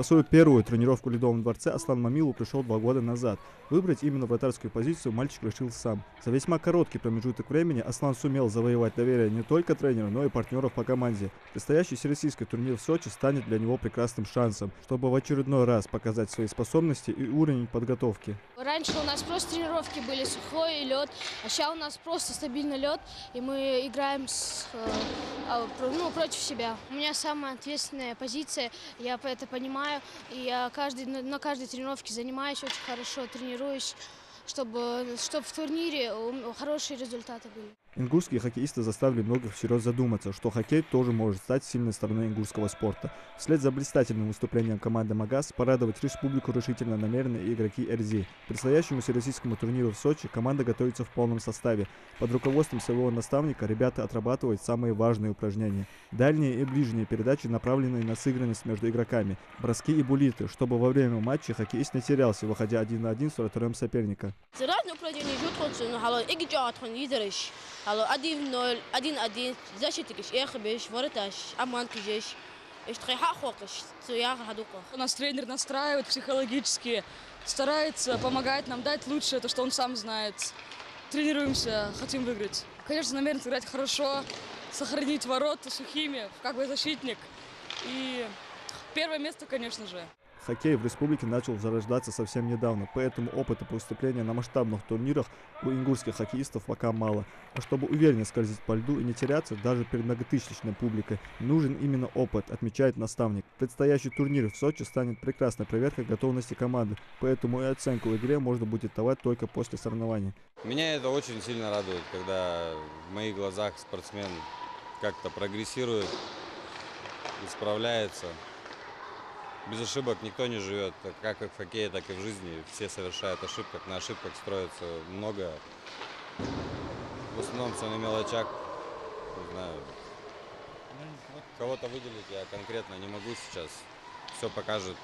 На свою первую тренировку в Ледовом дворце Аслан Мамилу пришел 2 года назад. Выбрать именно вратарскую позицию мальчик решил сам. За весьма короткий промежуток времени Аслан сумел завоевать доверие не только тренера, но и партнеров по команде. Предстоящий всероссийский турнир в Сочи станет для него прекрасным шансом, чтобы в очередной раз показать свои способности и уровень подготовки. Раньше у нас просто тренировки были сухой лед, а сейчас у нас просто стабильный лед, и мы играем против себя. У меня самая ответственная позиция, я это понимаю, и я на каждой тренировке занимаюсь очень хорошо, тренируюсь, чтобы в турнире хорошие результаты были. Ингушские хоккеисты заставили многих всерьез задуматься, что хоккей тоже может стать сильной стороной ингушского спорта. Вслед за блистательным выступлением команды «Магаз» порадовать республику решительно намерены и игроки РЗ. К предстоящему всероссийскому турниру в Сочи команда готовится в полном составе. Под руководством своего наставника ребята отрабатывают самые важные упражнения. Дальние и ближние передачи направлены на сыгранность между игроками, броски и булиты, чтобы во время матча хоккеист не терялся, выходя 1 на 1 с вратарем соперника. Hallo, 1-0, защитникиш, ехабиш, вороташ, аманкиш, У нас тренер настраивает психологически, старается, помогает нам дать лучшее, то, что он сам знает. Тренируемся, хотим выиграть. Конечно, намерен сыграть хорошо, сохранить ворота сухими, как бы защитник. И первое место, конечно же. Хоккей в республике начал зарождаться совсем недавно, поэтому опыта выступления на масштабных турнирах у ингушских хоккеистов пока мало. А чтобы уверенно скользить по льду и не теряться даже перед многотысячной публикой, нужен именно опыт, отмечает наставник. Предстоящий турнир в Сочи станет прекрасной проверкой готовности команды, поэтому и оценку в игре можно будет давать только после соревнований. Меня это очень сильно радует, когда в моих глазах спортсмен как-то прогрессирует, исправляется. Без ошибок никто не живет, как в хоккее, так и в жизни. Все совершают ошибки, на ошибках строится много. В основном все на мелочах. Не знаю. Кого-то выделить я конкретно не могу сейчас. Все покажут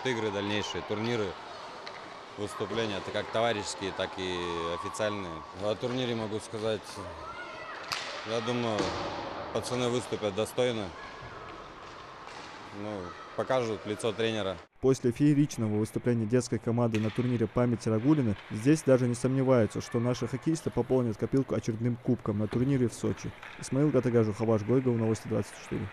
игры дальнейшие, турниры, выступления, это как товарищеские, так и официальные. О турнире могу сказать, я думаю, пацаны выступят достойно. Покажут лицо тренера. После фееричного выступления детской команды на турнире памяти Рагулина здесь даже не сомневаются, что наши хоккеисты пополнят копилку очередным кубком на турнире в Сочи. Исмаил Гатагажу, Хаваш Гойгов, Новости 24.